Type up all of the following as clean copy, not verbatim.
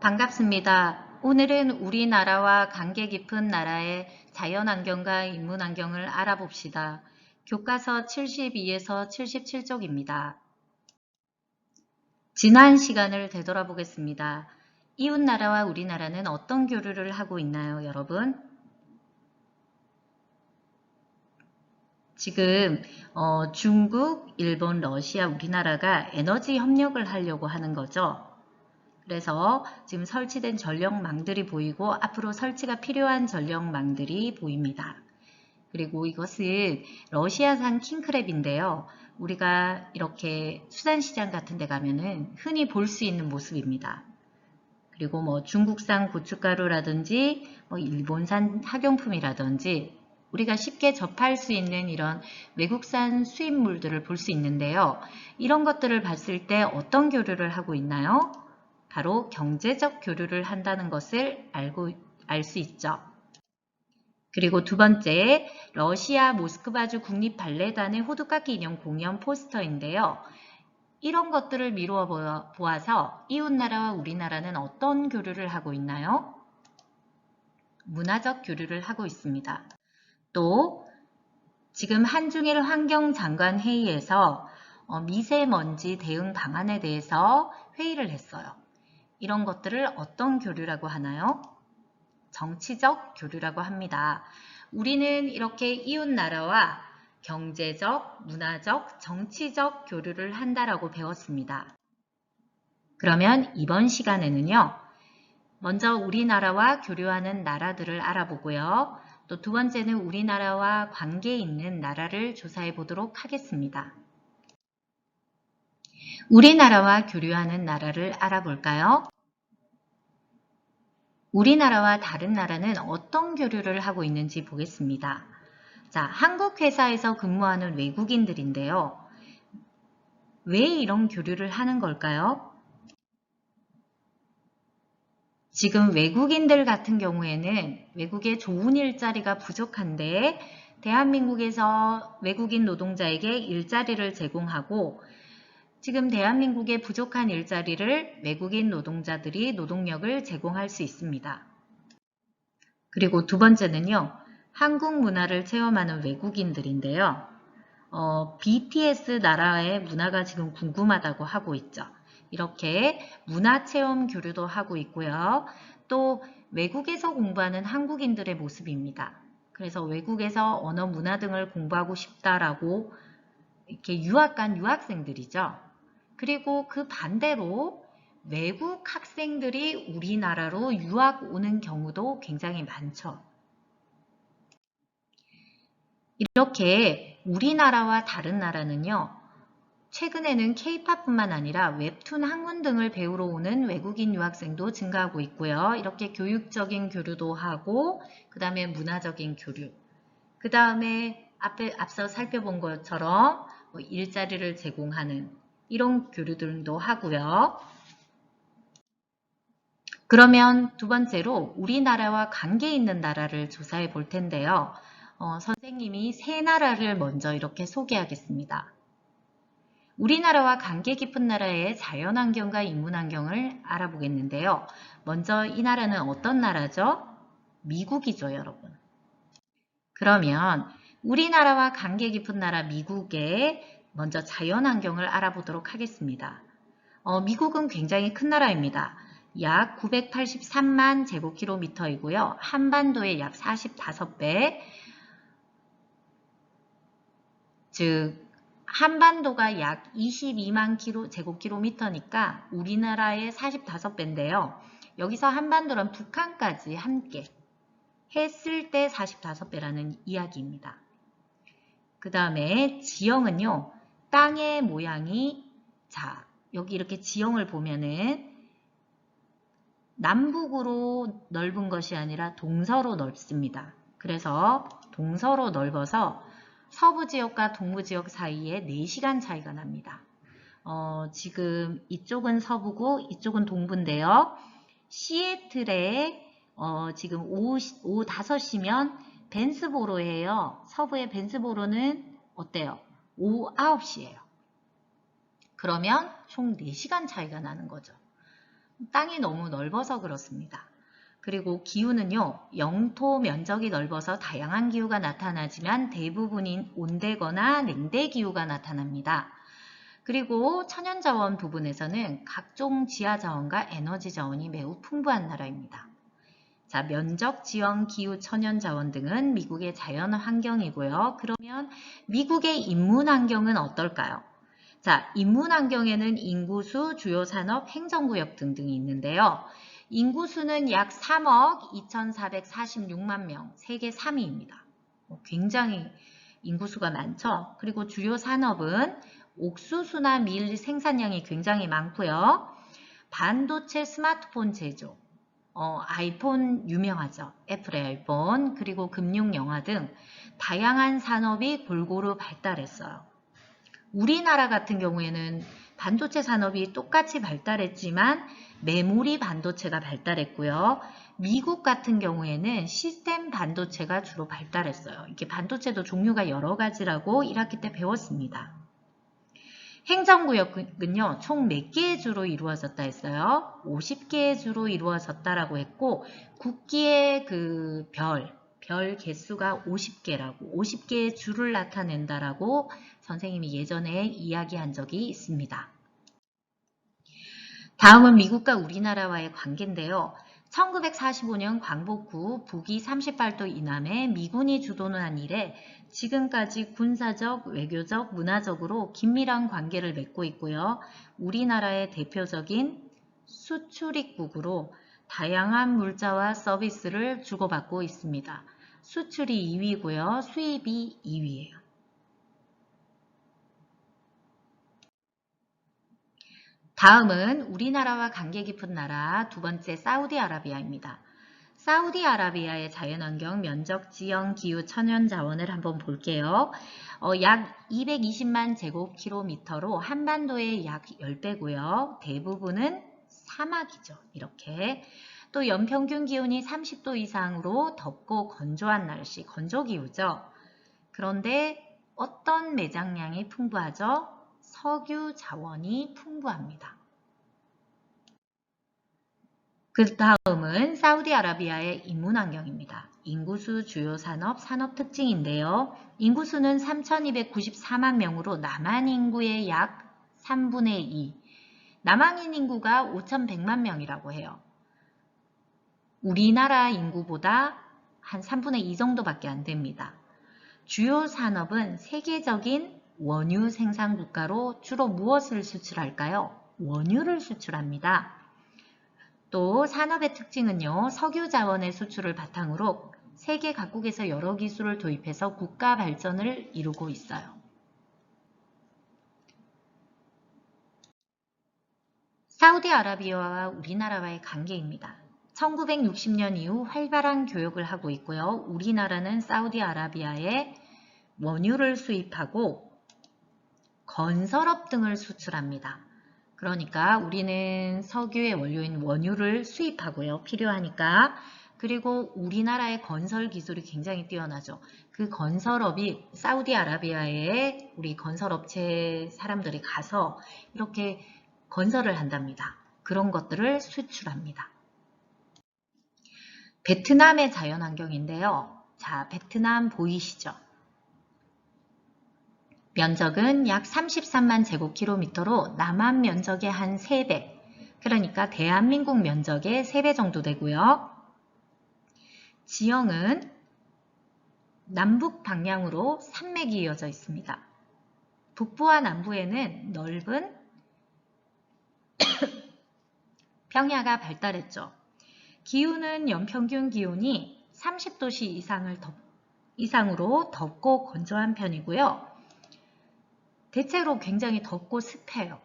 반갑습니다. 오늘은 우리나라와 관계 깊은 나라의 자연환경과 인문환경을 알아봅시다. 교과서 72에서 77쪽입니다. 지난 시간을 되돌아보겠습니다. 이웃나라와 우리나라는 어떤 교류를 하고 있나요, 여러분? 지금 중국, 일본, 러시아, 우리나라가 에너지 협력을 하려고 하는 거죠. 그래서 지금 설치된 전력망들이 보이고 앞으로 설치가 필요한 전력망들이 보입니다. 그리고 이것은 러시아산 킹크랩인데요. 우리가 이렇게 수산시장 같은 데 가면은 흔히 볼 수 있는 모습입니다. 그리고 뭐 중국산 고춧가루라든지 일본산 학용품이라든지 우리가 쉽게 접할 수 있는 이런 외국산 수입물들을 볼 수 있는데요. 이런 것들을 봤을 때 어떤 교류를 하고 있나요? 바로 경제적 교류를 한다는 것을 알 수 있죠. 그리고 두 번째, 러시아 모스크바주 국립발레단의 호두깎이 인형 공연 포스터인데요. 이런 것들을 미루어 보아서 이웃나라와 우리나라는 어떤 교류를 하고 있나요? 문화적 교류를 하고 있습니다. 또 지금 한중일 환경장관회의에서 미세먼지 대응 방안에 대해서 회의를 했어요. 이런 것들을 어떤 교류라고 하나요? 정치적 교류라고 합니다. 우리는 이렇게 이웃나라와 경제적, 문화적, 정치적 교류를 한다라고 배웠습니다. 그러면 이번 시간에는요. 먼저 우리나라와 교류하는 나라들을 알아보고요. 또 두 번째는 우리나라와 관계 있는 나라를 조사해 보도록 하겠습니다. 우리나라와 교류하는 나라를 알아볼까요? 우리나라와 다른 나라는 어떤 교류를 하고 있는지 보겠습니다. 자, 한국 회사에서 근무하는 외국인들인데요. 왜 이런 교류를 하는 걸까요? 지금 외국인들 같은 경우에는 외국에 좋은 일자리가 부족한데 대한민국에서 외국인 노동자에게 일자리를 제공하고 지금 대한민국의 부족한 일자리를 외국인 노동자들이 노동력을 제공할 수 있습니다. 그리고 두 번째는요. 한국 문화를 체험하는 외국인들인데요. BTS 나라의 문화가 지금 궁금하다고 하고 있죠. 이렇게 문화체험 교류도 하고 있고요. 또 외국에서 공부하는 한국인들의 모습입니다. 그래서 외국에서 언어 문화 등을 공부하고 싶다라고 이렇게 유학 간 유학생들이죠. 그리고 그 반대로 외국 학생들이 우리나라로 유학 오는 경우도 굉장히 많죠. 이렇게 우리나라와 다른 나라는요. 최근에는 K-팝뿐만 아니라 웹툰, 학문 등을 배우러 오는 외국인 유학생도 증가하고 있고요. 이렇게 교육적인 교류도 하고 그 다음에 문화적인 교류, 그 다음에 앞서 살펴본 것처럼 일자리를 제공하는 이런 교류들도 하고요. 그러면 두 번째로 우리나라와 관계 있는 나라를 조사해 볼 텐데요. 선생님이 세 나라를 먼저 이렇게 소개하겠습니다. 우리나라와 관계 깊은 나라의 자연환경과 인문환경을 알아보겠는데요. 먼저 이 나라는 어떤 나라죠? 미국이죠, 여러분. 그러면 우리나라와 관계 깊은 나라 미국의 먼저 자연환경을 알아보도록 하겠습니다. 미국은 굉장히 큰 나라입니다. 약 983만 제곱킬로미터이고요. 한반도의 약 45배, 즉 한반도가 약 22만 제곱킬로미터니까 우리나라의 45배인데요. 여기서 한반도랑 북한까지 함께 했을 때 45배라는 이야기입니다. 그 다음에 지형은요. 땅의 모양이 자 여기 이렇게 지형을 보면은 남북으로 넓은 것이 아니라 동서로 넓습니다. 그래서 동서로 넓어서 서부 지역과 동부 지역 사이에 4시간 차이가 납니다. 지금 이쪽은 서부고 이쪽은 동부인데요. 시애틀에 지금 오후 5시면 벤스보로예요. 서부의 벤스보로는 어때요? 오후 9시예요. 그러면 총 4시간 차이가 나는 거죠. 땅이 너무 넓어서 그렇습니다. 그리고 기후는요, 영토 면적이 넓어서 다양한 기후가 나타나지만 대부분인 온대거나 냉대 기후가 나타납니다. 그리고 천연자원 부분에서는 각종 지하자원과 에너지 자원이 매우 풍부한 나라입니다. 자, 면적, 지형, 기후, 천연자원 등은 미국의 자연 환경이고요. 그러면 미국의 인문 환경은 어떨까요? 자, 인문 환경에는 인구수, 주요 산업, 행정구역 등등이 있는데요. 인구수는 약 3억 2,446만 명, 세계 3위입니다. 굉장히 인구수가 많죠. 그리고 주요 산업은 옥수수나 밀 생산량이 굉장히 많고요. 반도체, 스마트폰 제조, 아이폰 유명하죠. 애플의 아이폰, 그리고 금융, 영화 등 다양한 산업이 골고루 발달했어요. 우리나라 같은 경우에는 반도체 산업이 똑같이 발달했지만 메모리 반도체가 발달했고요. 미국 같은 경우에는 시스템 반도체가 주로 발달했어요. 이게 반도체도 종류가 여러 가지라고 1학기 때 배웠습니다. 행정구역은요, 총 몇 개의 주로 이루어졌다 했어요? 50개의 주로 이루어졌다라고 했고, 국기의 그 별 개수가 50개라고, 50개의 주를 나타낸다라고 선생님이 예전에 이야기한 적이 있습니다. 다음은 미국과 우리나라와의 관계인데요. 1945년 광복 후 북위 38도 이남에 미군이 주도한 이래 지금까지 군사적, 외교적, 문화적으로 긴밀한 관계를 맺고 있고요. 우리나라의 대표적인 수출입국으로 다양한 물자와 서비스를 주고받고 있습니다. 수출이 2위고요. 수입이 2위예요. 다음은 우리나라와 관계 깊은 나라 두 번째 사우디아라비아입니다. 사우디아라비아의 자연환경, 면적, 지형, 기후, 천연자원을 한번 볼게요. 약 220만 제곱킬로미터로 한반도의 약 10배고요. 대부분은 사막이죠. 이렇게. 또 연평균 기온이 30도 이상으로 덥고 건조한 날씨, 건조기후죠. 그런데 어떤 매장량이 풍부하죠? 석유 자원이 풍부합니다. 그 다음은 사우디아라비아의 인문 환경입니다. 인구수, 주요 산업, 산업 특징인데요. 인구수는 3,294만 명으로 남한 인구의 약 3분의 2. 남한인 인구가 5,100만 명이라고 해요. 우리나라 인구보다 한 3분의 2 정도밖에 안 됩니다. 주요 산업은 세계적인 원유 생산 국가로 주로 무엇을 수출할까요? 원유를 수출합니다. 또 산업의 특징은요, 석유 자원의 수출을 바탕으로 세계 각국에서 여러 기술을 도입해서 국가 발전을 이루고 있어요. 사우디아라비아와 우리나라와의 관계입니다. 1960년 이후 활발한 교역을 하고 있고요. 우리나라는 사우디아라비아에 원유를 수입하고 건설업 등을 수출합니다. 그러니까 우리는 석유의 원료인 원유를 수입하고요. 필요하니까. 그리고 우리나라의 건설 기술이 굉장히 뛰어나죠. 그 건설업이 사우디아라비아에 우리 건설업체 사람들이 가서 이렇게 건설을 한답니다. 그런 것들을 수출합니다. 베트남의 자연환경인데요. 자, 베트남 보이시죠? 면적은 약 33만 제곱킬로미터로 남한 면적의 한 3배, 그러니까 대한민국 면적의 3배 정도 되고요. 지형은 남북 방향으로 산맥이 이어져 있습니다. 북부와 남부에는 넓은 평야가 발달했죠. 기후는 연평균 기온이 30도씨 이상으로 덥고 건조한 편이고요. 대체로 굉장히 덥고 습해요.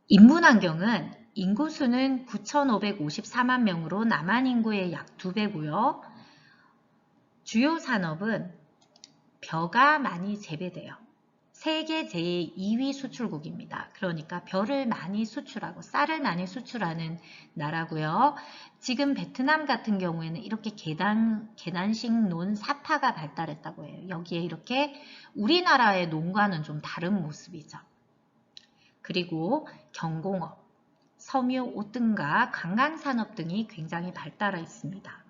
인문 환경은 인구수는 9,554만 명으로 남한 인구의 약 2배고요. 주요 산업은 벼가 많이 재배돼요. 세계 제2위 수출국입니다. 그러니까 벼를 많이 수출하고 쌀을 많이 수출하는 나라고요. 지금 베트남 같은 경우에는 이렇게 계단식 논 사파가 발달했다고 해요. 여기에 이렇게 우리나라의 논과는 좀 다른 모습이죠. 그리고 경공업, 섬유, 옷 등과 관광산업 등이 굉장히 발달해 있습니다.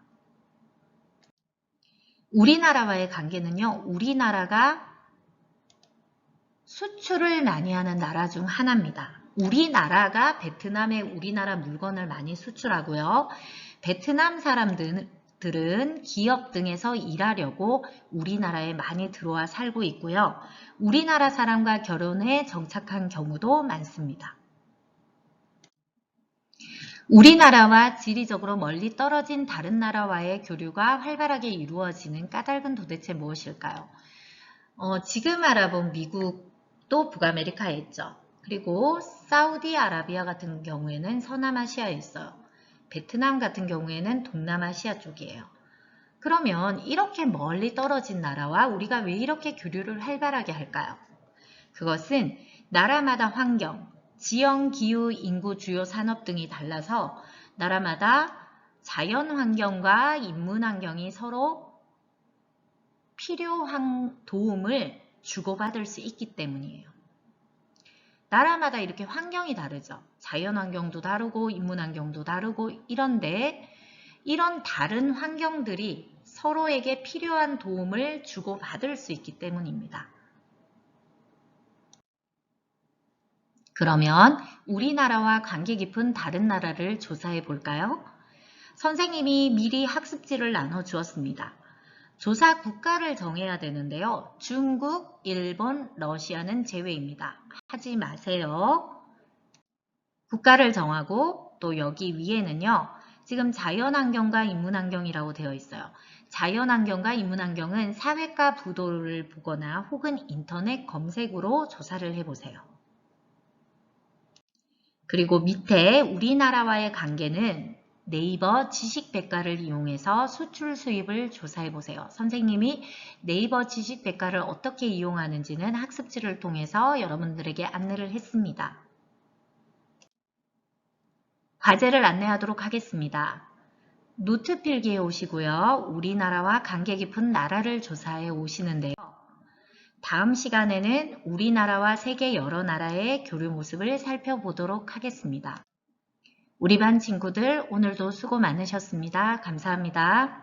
우리나라와의 관계는요, 우리나라가 수출을 많이 하는 나라 중 하나입니다. 우리나라가 베트남에 우리나라 물건을 많이 수출하고요. 베트남 사람들은 기업 등에서 일하려고 우리나라에 많이 들어와 살고 있고요. 우리나라 사람과 결혼해 정착한 경우도 많습니다. 우리나라와 지리적으로 멀리 떨어진 다른 나라와의 교류가 활발하게 이루어지는 까닭은 도대체 무엇일까요? 지금 알아본 미국도 북아메리카에 있죠. 그리고 사우디아라비아 같은 경우에는 서남아시아에 있어요. 베트남 같은 경우에는 동남아시아 쪽이에요. 그러면 이렇게 멀리 떨어진 나라와 우리가 왜 이렇게 교류를 활발하게 할까요? 그것은 나라마다 환경, 지형, 기후, 인구, 주요 산업 등이 달라서 나라마다 자연 환경과 인문 환경이 서로 필요한 도움을 주고받을 수 있기 때문이에요. 나라마다 이렇게 환경이 다르죠. 자연 환경도 다르고 인문 환경도 다르고 이런데 이런 다른 환경들이 서로에게 필요한 도움을 주고받을 수 있기 때문입니다. 그러면 우리나라와 관계 깊은 다른 나라를 조사해 볼까요? 선생님이 미리 학습지를 나눠 주었습니다. 조사 국가를 정해야 되는데요. 중국, 일본, 러시아는 제외입니다. 하지 마세요. 국가를 정하고 또 여기 위에는요. 지금 자연환경과 인문환경이라고 되어 있어요. 자연환경과 인문환경은 사회과 부도를 보거나 혹은 인터넷 검색으로 조사를 해보세요. 그리고 밑에 우리나라와의 관계는 네이버 지식백과를 이용해서 수출 수입을 조사해 보세요. 선생님이 네이버 지식백과를 어떻게 이용하는지는 학습지를 통해서 여러분들에게 안내를 했습니다. 과제를 안내하도록 하겠습니다. 노트 필기해 오시고요. 우리나라와 관계 깊은 나라를 조사해 오시는데요. 다음 시간에는 우리나라와 세계 여러 나라의 교류 모습을 살펴보도록 하겠습니다. 우리 반 친구들 오늘도 수고 많으셨습니다. 감사합니다.